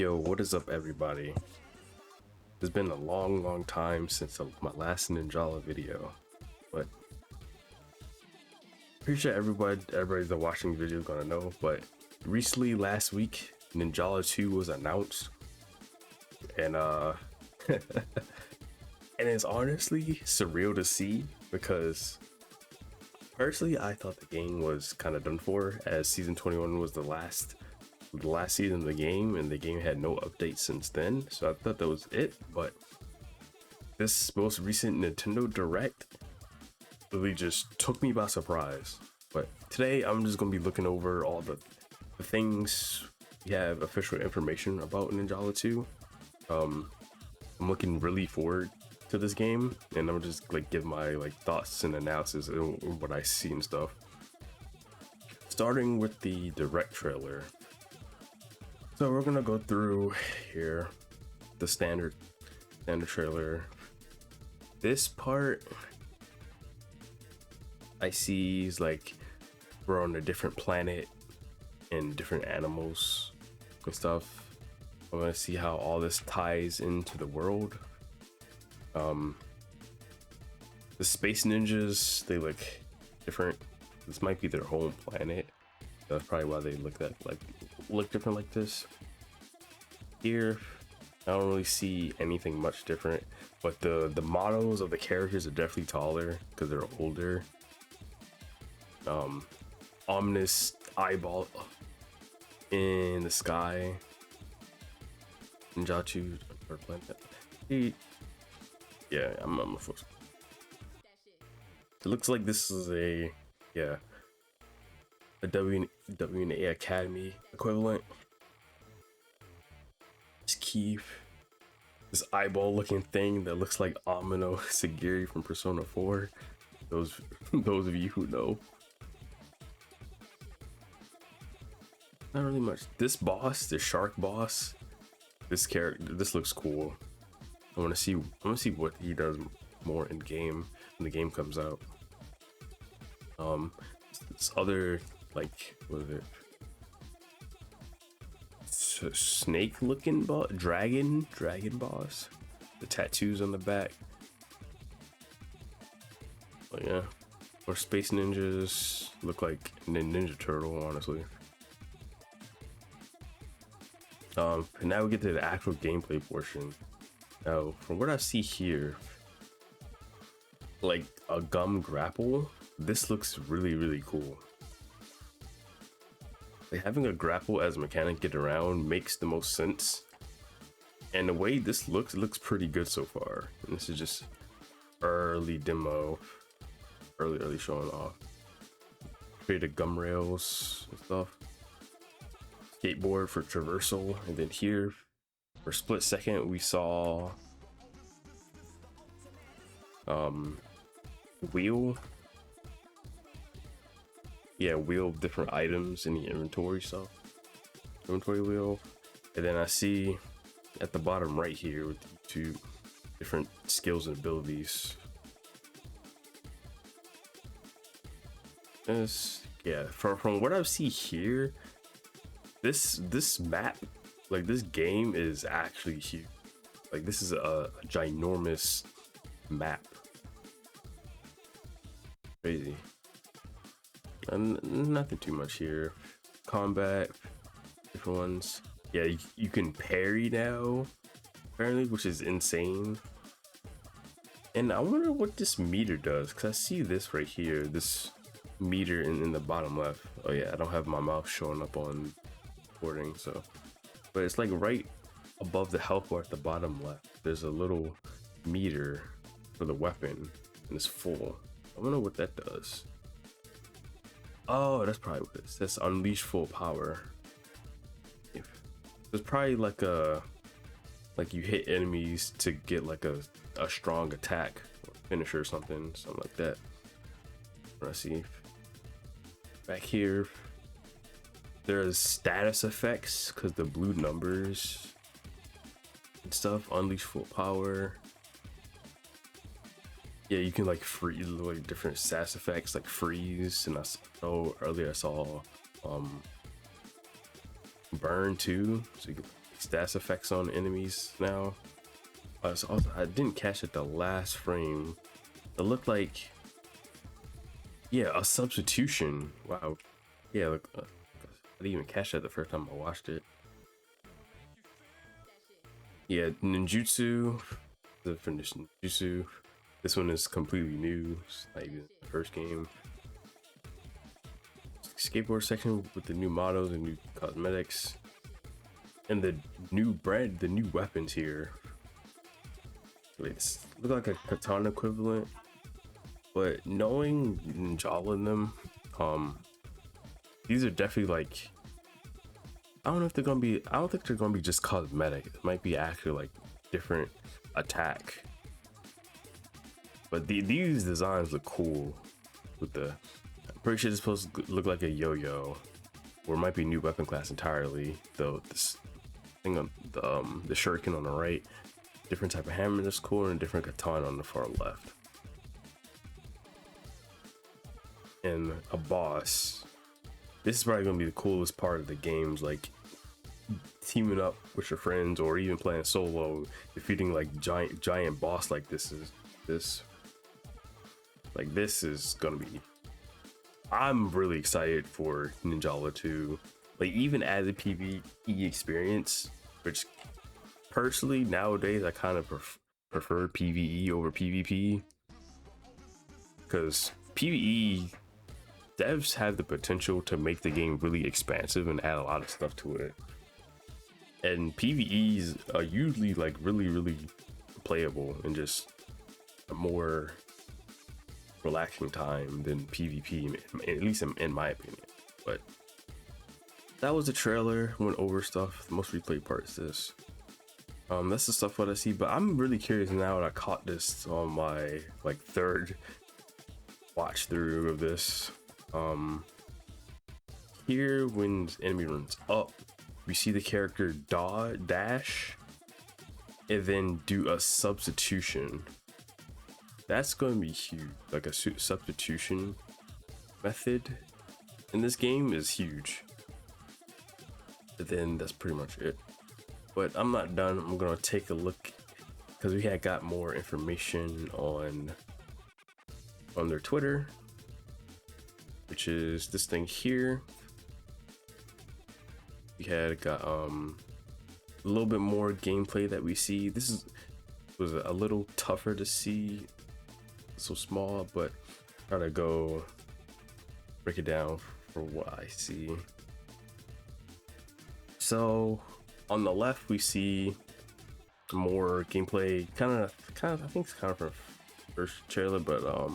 Yo, what is up, everybody? It's been a long time since my last Ninjala video, but pretty sure everybody that's watching the video is gonna know. But recently, last week, Ninjala 2 was announced, and and it's honestly surreal to see because personally, I thought the game was kind of done for, as season 21 was the last season of the game, and the game had no updates since then, so I thought that was it. But this most recent Nintendo Direct really just took me by surprise. But today I'm just gonna be looking over all the things we have official information about Ninjala 2. I'm looking really forward to this game, and I'm just like give my thoughts and analysis and what I see and stuff. Starting with the Direct trailer. So we're gonna go through here the standard trailer. This part I see is like we're on a different planet and different animals and stuff. I want to see how all this ties into the world. The space ninjas, they look different. This might be their home planet. That's probably why they look different like this. Here, I don't really see anything much different, but the models of the characters are definitely taller because they're older. Ominous eyeball in the sky. Ninjala or planet. Yeah, I'm a first. It looks like this is a WNA Academy equivalent. It's Keith, this eyeball looking thing that looks like Amino Sagiri from Persona 4. Those of you who know. Not really much. This boss, the shark boss, this character, this looks cool. I want to see what he does more in game when the game comes out. This other what is it? Snake looking boss, dragon boss. The tattoos on the back. Oh yeah, or space ninjas look like Ninja Turtle, honestly. And now we get to the actual gameplay portion. Now, from what I see here, like a gum grapple, this looks really cool. Like having a grapple as a mechanic get around makes the most sense. And the way this looks, it looks pretty good so far. And this is just early demo, early showing off. Created gum rails and stuff. Skateboard for traversal, and then here for a split second we saw wheel of different items in the inventory wheel. And then I see at the bottom right here with the two different skills and abilities. From what I see here, this map, like this game is actually huge. Like this is a ginormous map. Crazy. And nothing too much here. Combat, different ones. Yeah, you can parry now, apparently, which is insane. And I wonder what this meter does, because I see this right here, this meter in the bottom left. Oh yeah, I don't have my mouse showing up on recording, so, but it's like right above the health bar at the bottom left, there's a little meter for the weapon, and it's full. I wonder what that does. Oh, that's probably what it is. That's unleash full power. It's probably like you hit enemies to get like a strong attack or finisher or something like that. Let's see. Back here, there's status effects because the blue numbers and stuff. Unleash full power. Yeah, you can like freeze like different status effects like freeze, and earlier I saw burn too, so you can stats effects on enemies now. So also, I didn't catch it the last frame. It looked like, yeah, a substitution. Wow. Yeah, look, I didn't even catch that the first time I watched it. Yeah, ninjutsu. The finished ninjutsu. This one is completely new. It's not even the first game. Skateboard section with the new models and new cosmetics, and the new weapons here. They look like a katana equivalent, but knowing Ninjala in them, these are definitely like, I don't know if they're gonna be. I don't think they're gonna be just cosmetic. It might be actually like different attack. But these designs look cool. With the, I'm pretty sure it's supposed to look like a yo-yo, or it might be a new weapon class entirely. Though this thing on the shuriken on the right, different type of hammer that's cool, and a different katana on the far left. And a boss. This is probably gonna be the coolest part of the games, like teaming up with your friends or even playing solo, defeating like giant boss like this is gonna be. I'm really excited for Ninjala 2. Like, even as a PvE experience, which personally nowadays I kind of prefer PvE over PvP, because PvE devs have the potential to make the game really expansive and add a lot of stuff to it, and PvEs are usually like really playable and just a more relaxing time than PvP, at least in my opinion. But that was the trailer. Went over stuff. The most replayed part is this. That's the stuff what I see, but I'm really curious now that I caught this on my like third watch through of this. Here, when the enemy runs up, we see the character dash and then do a substitution. That's going to be huge. Like a substitution method in this game is huge. But then that's pretty much it. But I'm not done. I'm gonna take a look, because we had got more information on their Twitter, which is this thing here. We had got a little bit more gameplay that we see. This was a little tougher to see, so small, but try to go break it down for what I see. So on the left we see more gameplay, kind of I think it's kind of from first trailer, but a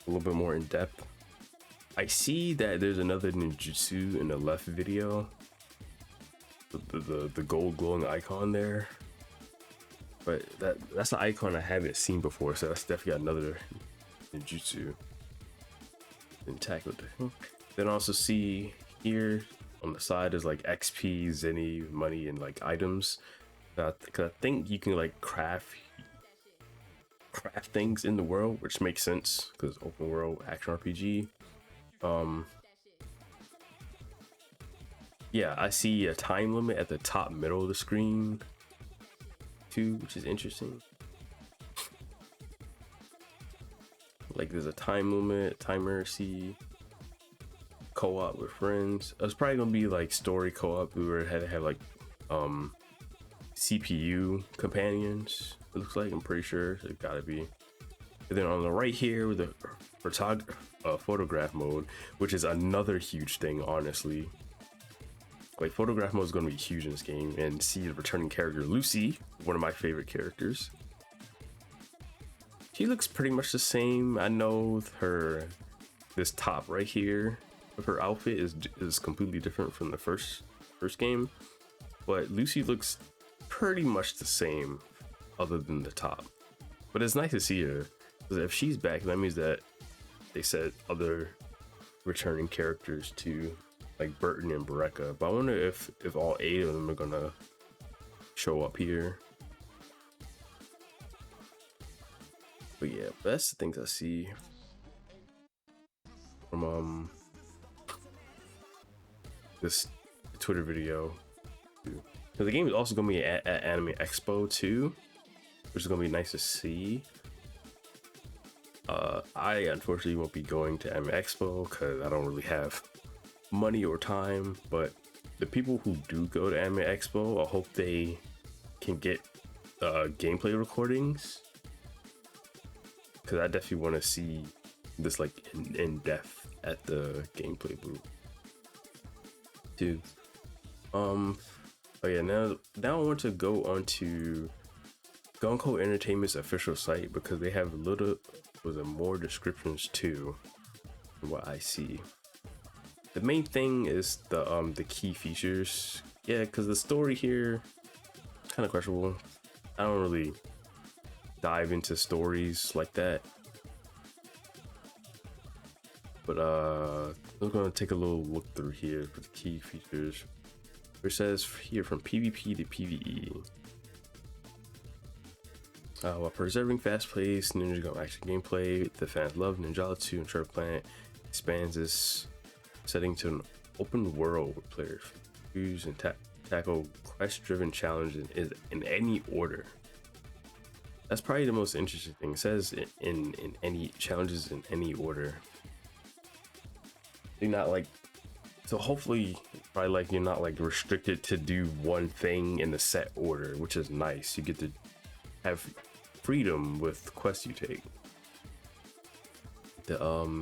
little bit more in depth. I see that there's another ninjutsu in the left video, the gold glowing icon there, but that's an icon I haven't seen before, so that's definitely another ninjutsu intact with it. Then also see here on the side is like XP, zenny, money, and like items. Cause I think you can like craft things in the world, which makes sense because open world action RPG. Yeah, I see a time limit at the top middle of the screen too, which is interesting. Like there's a time limit, timer, see co-op with friends. It's probably gonna be like story co-op. We had to have like CPU companions, it looks like. I'm pretty sure it gotta be. And then on the right here with the photograph mode, which is another huge thing, honestly. Like photograph mode is going to be huge in this game, and see the returning character Lucy, one of my favorite characters. She looks pretty much the same. I know this top right here of her outfit is completely different from the first game, but Lucy looks pretty much the same other than the top. But it's nice to see her, because if she's back, that means that they said other returning characters too, like Burton and Bereka. But I wonder if all 8 of them are gonna show up here. But yeah, that's the things I see from this Twitter video. So the game is also gonna be at Anime Expo too, which is gonna be nice to see. I unfortunately won't be going to Anime Expo because I don't really have money or time, but the people who do go to Anime Expo, I hope they can get gameplay recordings, because I definitely want to see this like in depth at the gameplay booth too. Oh yeah, now I want to go on to Gonko Entertainment's official site because they have more descriptions too from what I see. The main thing is the key features. Yeah, because the story here kind of questionable. I don't really dive into stories like that, but I'm gonna take a little look through here for the key features. It says here from PvP to PvE. While preserving fast-paced Ninja action gameplay, the fans love Ninjala 2 and Treasure Planet expands this setting to an open world where players use and tackle quest-driven challenges in any order. That's probably the most interesting thing. It says in any challenges in any order. You're not like, so hopefully probably like you're not like restricted to do one thing in the set order, which is nice. You get to have freedom with quests you take. The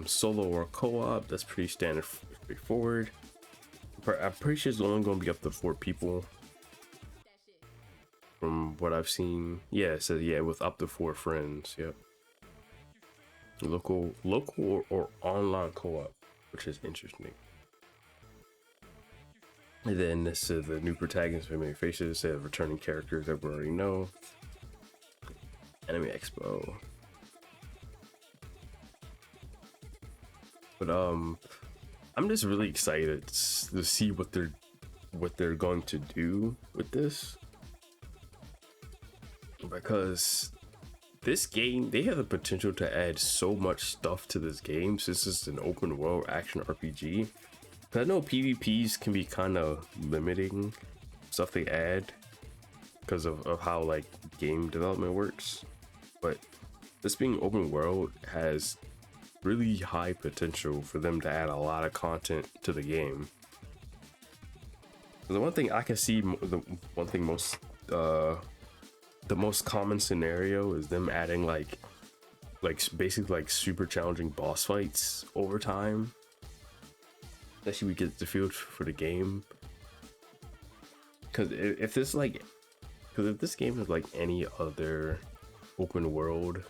solo or co-op, that's pretty standard, straightforward. I'm pretty sure it's only going to be up to 4 people from what I've seen. Yeah, it says yeah, with up to 4 friends. Yep. Local or online co-op, which is interesting. And then this is the new protagonist, familiar faces, they have returning characters that we already know. Anime Expo. But I'm just really excited to see what they're going to do with this, because this game, they have the potential to add so much stuff to this game since it's an open world action RPG. I know PvPs can be kind of limiting stuff they add because of how like game development works, but this being open world has really high potential for them to add a lot of content to the game. The one thing I can see, the most common scenario is them adding like basically like super challenging boss fights over time. Especially we get the feel for the game. Because if this game is like any other open world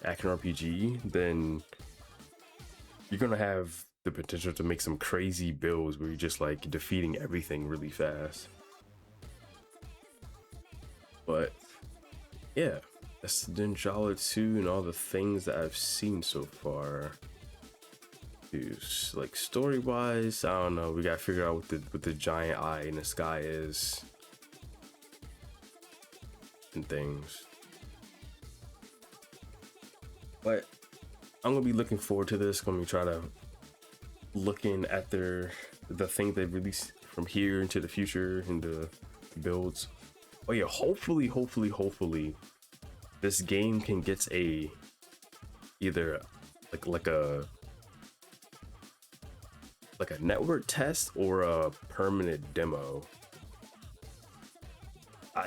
action RPG, then you're gonna have the potential to make some crazy builds where you're just like defeating everything really fast. But yeah, that's Ninjala 2 and all the things that I've seen so far. Like story wise, I don't know, we gotta figure out what the giant eye in the sky is and things. But I'm gonna be looking forward to this. Gonna be trying to looking at the thing they release from here into the future and the builds. Oh yeah, hopefully this game can get either like a network test or a permanent demo.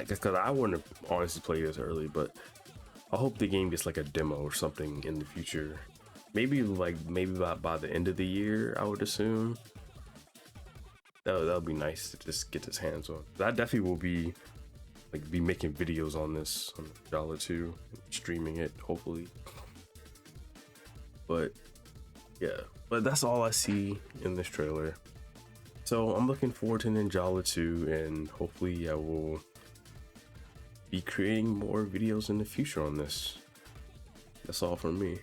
Because I want to honestly play this early, but I hope the game gets like a demo or something in the future. Maybe by the end of the year, I would assume. That would be nice to just get his hands on. I definitely will be making videos on this on Ninjala 2, streaming it hopefully. But yeah, but that's all I see in this trailer. So I'm looking forward to Ninjala 2, and hopefully I will be creating more videos in the future on this. That's all from me.